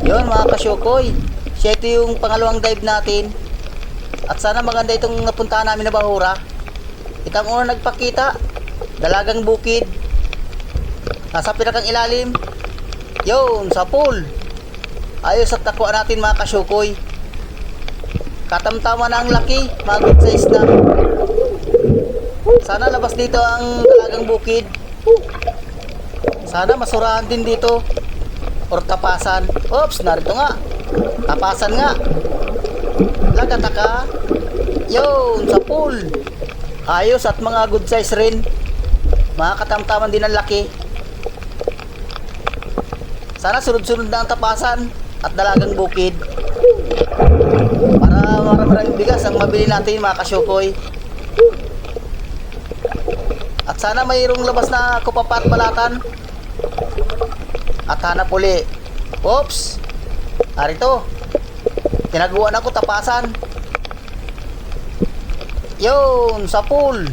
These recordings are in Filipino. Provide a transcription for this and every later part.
Yun mga kasyukoy, siya ito yung pangalawang dive natin. At sana maganda itong napuntahan namin na bahura. Itang una nagpakita, dalagang bukid, nasa pinakang ilalim. Yun, sa pool. Ayos at nakuha natin mga kasyukoy. Katamtama na ang laki, mga good size na. Sana labas dito ang dalagang bukid. Sana masurahan din dito or tapasan. Oops, narito nga. Tapasan nga. Lagataka. Yun, sa pool. Ayos at mga good size rin. Mga katamtaman din ang laki. Sana sunod-sunod na ang tapasan at dalagang bukid. Para maraming bigas ang mabili natin mga kasyukoy. At sana mayroong labas na kupapa at balatan. At hanap uli. Oops, narito. Tinaguan ako tapasan. Yun, sa pool.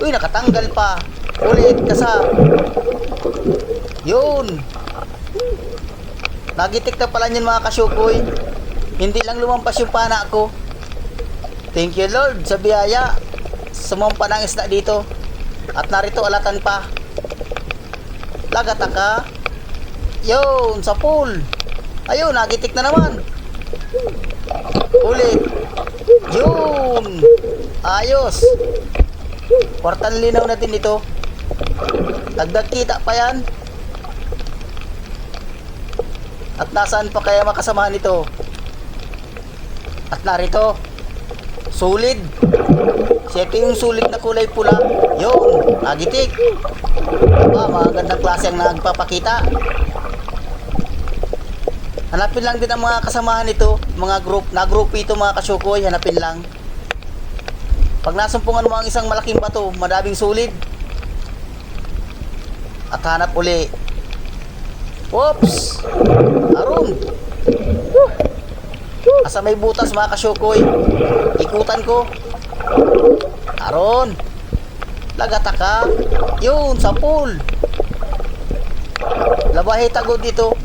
Uy, nakatanggal pa. Ulit, kasa. Yun. Nagitik na pala niyan mga kasyukoy. Hindi lang lumampas yung pana ko. Thank you Lord sa biyaya. Sumampa ng isda dito. At narito alatan pa. Lagataka. Yun, sa pool. Ayun, nagitik na naman. Ulit. Yun. Ayos. Kwartan linaw natin ito. Dagdag kita pa yan. At nasaan pa kaya makasamahan ito? At narito. Solid. Siyempre yung sulit na kulay pula. Yun, nagitik. Mga gandang klase ang nagpapakita. Hanapin lang din ang mga kasamahan nito, mga group, na-group ito mga kasyukoy, hanapin lang. Pag nasumpungan mo ang isang malaking bato, madaming sulid. At hanap uli. Oops! Aron! Asa may butas mga kasyukoy. Ikutan ko. Aron! Lagataka. Yun, sa pool. Labahe tagod dito.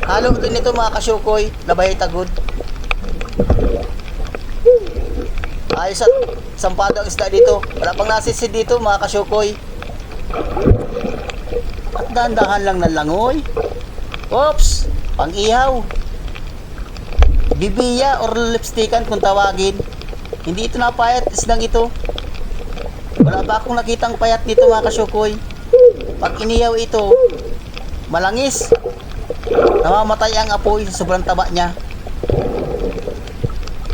Halo din ito mga kasyukoy. Labahe tagod. Ayos at sampado ang isda dito. Wala pang nasisid dito mga kasyukoy. At dahan-dahan lang ng langoy. Oops! Pang-ihaw. Bibiya or lipstickan kung tawagin. Hindi ito napayat, isdang ito. Wala ba akong nakitang payat nito mga kasyukoy. Pag iniyaw ito, malangis. Namamatay ang apoy sa sobrang taba niya.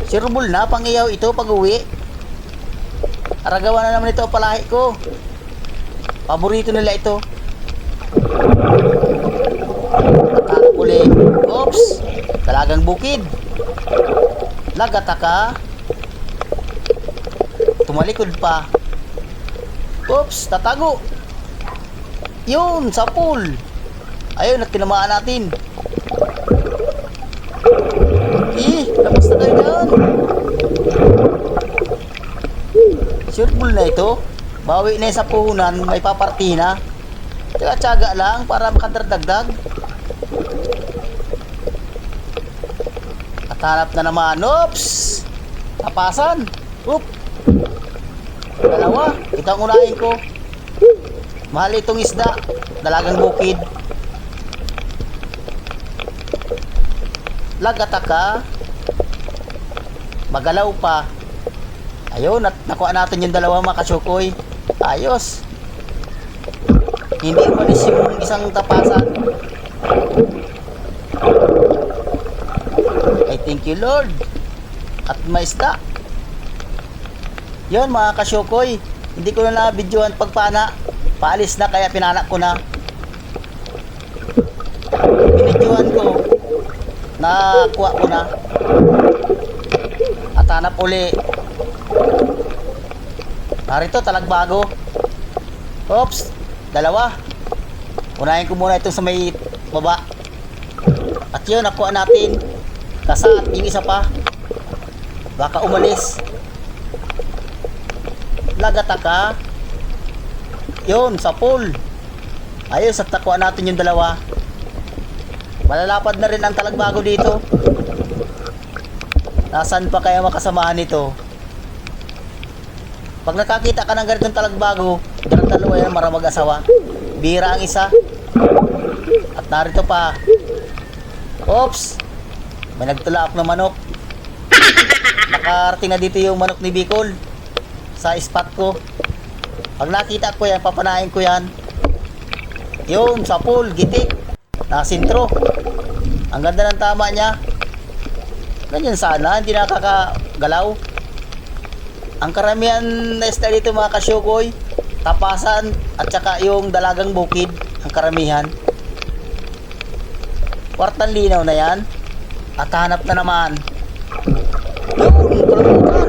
Sirbol na, pang-iyaw ito pag uwi. Aragawa na naman ito ang palahi ko. Paborito nila ito. At uli. Oops! Dalagang bukid. Lagataka. Tumalikod pa. Oops! Tatago. Yun! Sa pool. Ayun, at tinamaan natin. Labas na kayo dyan. Sure pool na ito. Bawi na sa puhunan. May paparti na. Tsaga-tsaga lang para makadagdag. At hanap na naman. Oops! Tapasan. Oop! Dalawa. Ito ang unahin ko. Mahal itong isda. Dalagang bukid. Lagataka. Magalaw pa. Ayun, at nakuha natin yung dalawa mga kasyukoy. Ayos. Hindi umalis yung isang tapasan. I thank you Lord. At may isda. Yun mga kasyukoy. Hindi ko na na-videoan pagpana. Paalis na kaya pinanak ko na. Binidyohan ko. Nakuha ko na. At hanap uli. Narito talagbago. Oops! Dalawa. Unahin ko muna itong sa may baba. At yun, nakuha natin. Kasat, yung isa pa. Baka umalis. Lagataka. Yun, sa pool. Ayos, at nakuha natin yung dalawa. Malalapad na rin ang talagbago dito. Nasaan pa kaya makasamahan nito? Pag nakakita ka ng ganitong talagbago, dalawa yan para mag-asawa. Bira ang isa. At narito pa. Oops! May nagtulaak na manok. Nakarating na dito yung manok ni Bicol sa spot ko. Pag nakita ko yan, papanain ko yan. Yun, sa pool, gitik. Nakasintro. Ang ganda ng tama niya. Ganyan sana, hindi nakakagalaw. Ang karamihan na isda dito mga kasyukoy, tapasan at saka yung dalagang bukid. Ang karamihan. Kwartang linaw na yan. At hanap na naman. Yun, kulambutan.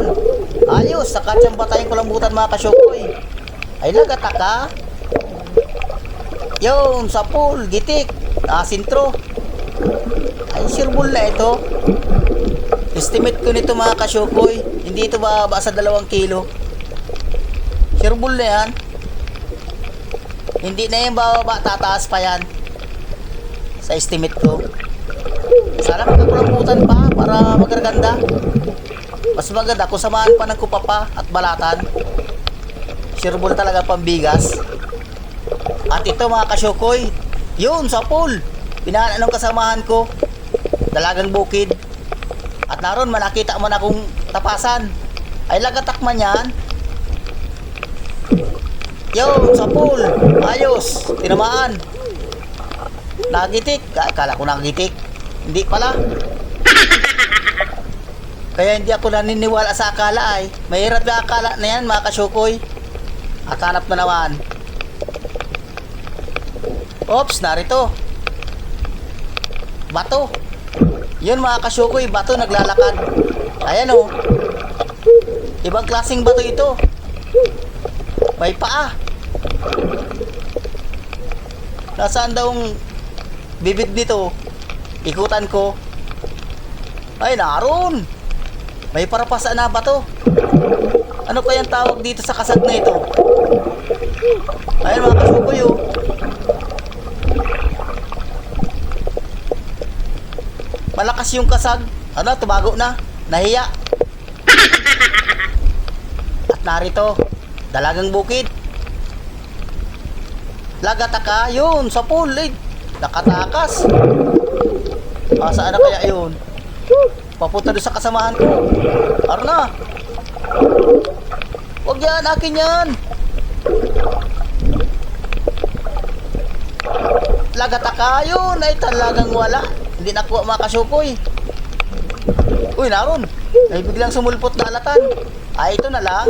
Ayos, saka siyang patayin kulambutan mga kasyukoy. Ay nagataka. Yun, sa pool, gitik. Nakasintro. Ay, sirbol na ito. Estimate ko nito mga kasyukoy, hindi ito bababa sa 2 kilo. Sirbol na yan. Hindi na yung bababa, tataas pa yan. Sa estimate ko. Sana magkakulambutan pa para magaganda. Mas maganda kung samahan pa ng kupapa at balatan. Sirbol talaga pambigas. At ito mga kasyukoy, yun sa pool. Pinaan anong kasamahan ko. Dalagang bukid. At naroon manakita mo na kung tapasan. Ay lagatak man yan. Yun, sa pool. Ayos, tinamaan. Nagitik. Akala ko nagitik. Hindi pala. Kaya hindi ako naniniwala sa akala ay. Mahirap na akala na yan mga kasyukoy. At hanap na naman. Oops, narito. Bato. Yun mga kasyukoy, bato naglalakad. Ayan o. Ibang klaseng bato ito. May paa. Nasaan daw ang bibig nito? Ikutan ko. Ay, naroon. May parapasa na bato. Ano kayang tawag dito sa kasag na ito? Ayan mga kasyukoy o. Malakas yung kasag. Ano, tumago na. Nahiya. At narito, dalagang bukid. Lagataka, yun, sa pool. Nakatakas. Saan na kaya yun? Papunta doon sa kasamahan ko. Arna. Huwag yan, akin yan. Lagataka, yun. Ay, talagang wala. Hindi nakuha mga kasyukoy. Uy, naroon. Ay biglang sumulpot na alatan. Ay, ito na lang.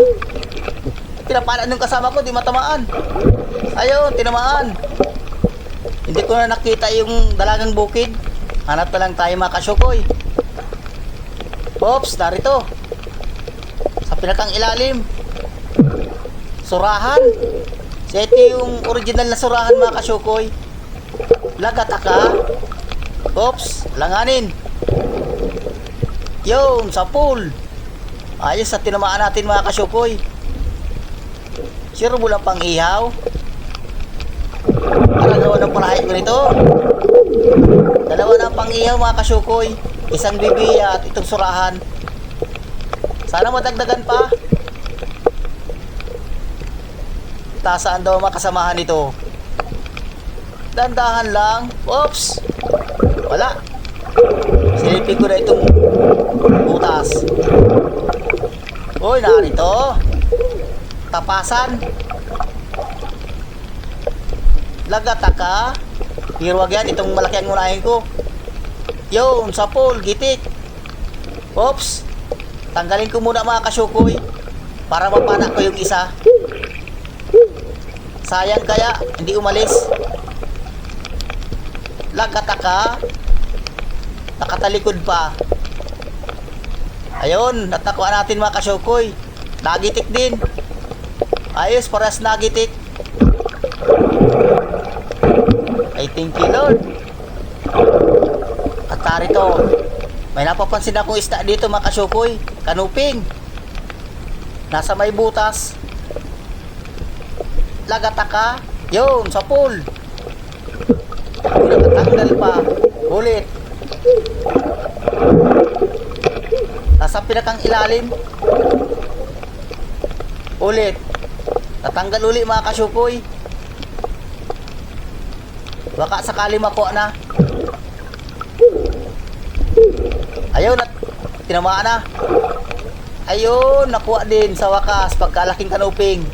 Pinapalaan yung kasama ko, di matamaan. Ayun, tinamaan. Hindi ko na nakita yung dalagang bukid. Hanap na lang tayo mga kasyukoy. Oops, narito. Sa pinakang ilalim. Surahan. So, ito yung original na surahan mga kasyukoy. Lagataka. Oops, langanin. Yun, sa pool. Ayos sa tinamaan natin mga kasyukoy. Sure mo lang pang ihaw. Para gawa ng parahay ko nito. Dalawa na pang ihaw mga kasyukoy. Isang bibiya at itong surahan. Sana madagdagan pa. Tasaan daw makasamahan ito. Dandahan lang. Oops. Wala. Silipin ko na itong butas. Uy, narito. Tapasan. Lagataka. Pero wag yan, itong malaki ang unahin ko. Yun, sa pool, gitik. Oops. Tanggalin ko muna mga kasyukoy para mapana ko yung isa. Sayang kaya, hindi umalis. Lagataka. Nakatalikod pa. Ayun, natakuha natin mga kasyukoy. Nagitik din. Ayos, paras nagitik. Ay, thank you Lord. At narito, may napapansin akong isda dito mga kasyukoy. Kanuping. Nasa may butas. Lagataka. Yun, sa pool. Nakatanggal pa. Ulit. Nasa pinakang ilalim. Ulit. Natanggal uli mga kasyukoy. Baka sakali makuha na. Ayun, tinamaan na. Ayun, nakuha din sa wakas pagkalaking kanuping.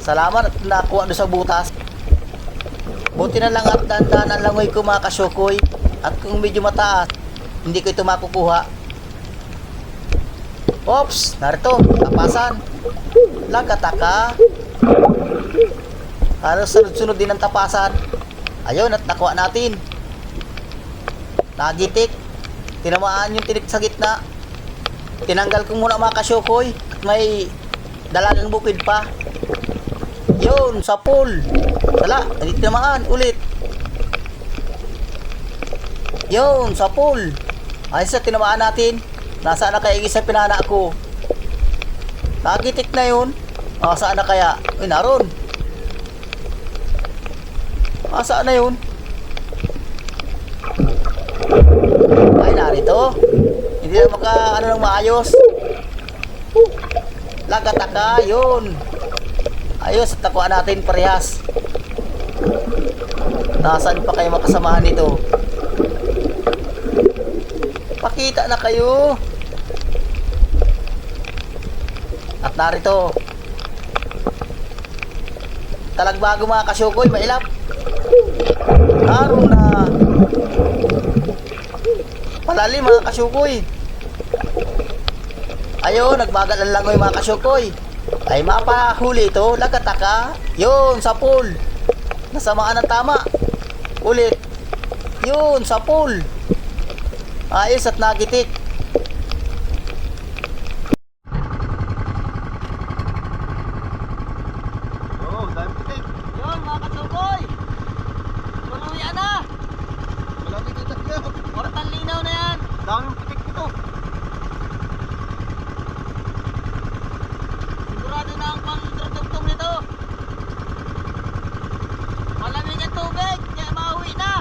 Salamat at nakuha doon sa butas. Buti na lang at dandan ang langoy ko mga kasyukoy. At kung medyo mataas, hindi ko ito makukuha. Oops, narito, tapasan. Lagataka. Halos sunod-sunod din ang tapasan. Ayun, at nakuha natin. Nagitik. Tinamaan yung tinik sa gitna. Tinanggal ko muna mga kasyukoy. At may dalagang bukid pa. Yun, sa pool. Wala, hindi tinamaan. Ulit. Yun, sa pool. Ayos na, tinamaan natin. Nasaan na kaya yung isang pinana ko? Nagitik na yun. Saan na kaya? Uy, naroon. Saan na yun? Ay, narito. Hindi na maka, ano nang maayos. Lagataka, yun. Ayos, at nakuha natin parehas. Nasaan pa kayo makasamahan nito? Pakita na kayo. At narito. Talagbago mga kasyukoy, mailap. Naroon na. Palalim mga kasyukoy. Ayun, nagbagal ang langoy mga kasyukoy. Ay mapahuli ito, lagataka. Yun, sa pool. Nasamaan ng tama. Ulit. Yun, sa pool. Ayos at nagitik. Oo, dahil pitik. Yun mga kasyukoy. Tuluyan na. Wala nakikita niya. Ortan linaw na yan. Daming pitik ito. Sigurado na ang pang-tugtog nito. Malamig ang tubig, kaya mauwi na.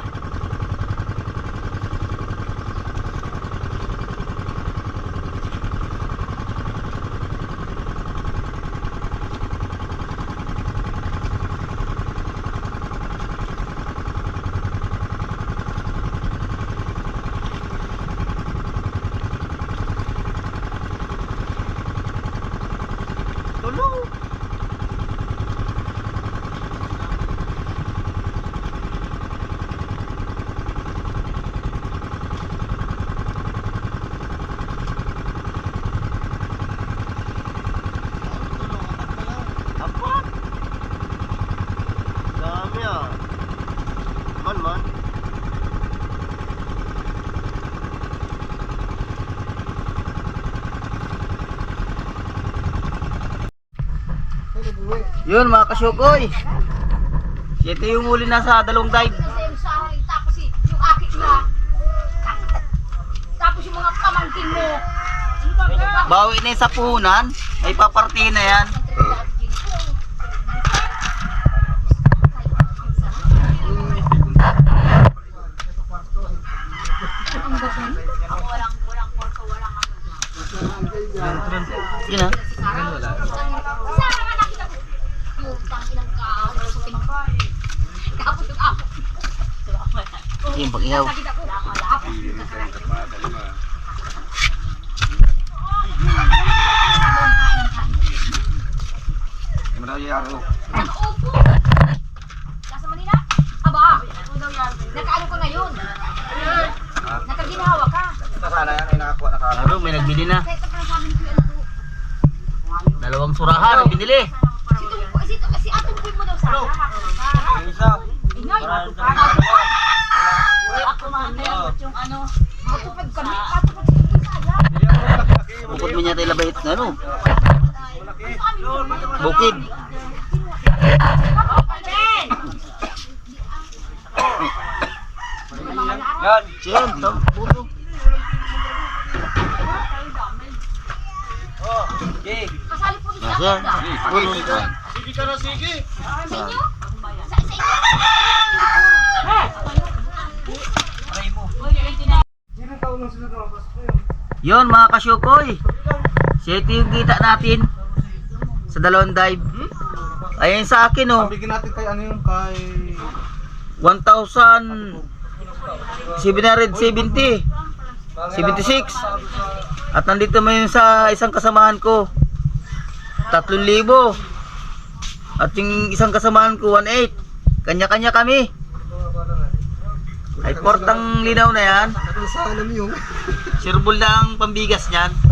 Tulong. Apa? Dami ah. Man. Yun mga kasyukoy. Ito yung huli na sa dalawang dive. Tapos yung akit na. Tapos yung mga pamangkin mo. Bawi na yung sa puhunan. Ay papartihin na yan. Walang kwarto, walang Yun ah. Sana nga nakita ko. Yung tangilang ka. Tapos yung ako. Yung pag-ihaw. Nakita ko. Manayari. Nakaupo. Nasa Manila? Aba. Nakaano ka ngayon? Nakaginawa ka. Nasana yan ay nakakuha na kala. Ano, may nagbili na. Kaya ito pala sabi ni Kuya Ano. Dalawang surahan ang binili. Si Atong Kuy mo daw sana. Isa. Ingay. Ako mga yung ano. Matupad kami. Matupad kami saya. Bukod mo niya tayo labay ito. Ano? Bukid. Yan. Yan, puto. Oh, okay. Kasali po dito. Nasa? Puto. Sige ka na, sige. Sa inyo? Sa inyo? Yun mga kasyukoy. Siya ito yung kita natin sa dalawang dive. Ayan sa akin oh. Bigyan natin kay ano yung kay 1,770 76. At nandito mo yun sa isang kasamahan ko 3,000. At yung isang kasamahan ko 1,800. Kanya-kanya kami. Ay portang linaw na yan. sa alam yung Sirbol na ang pambigas niyan.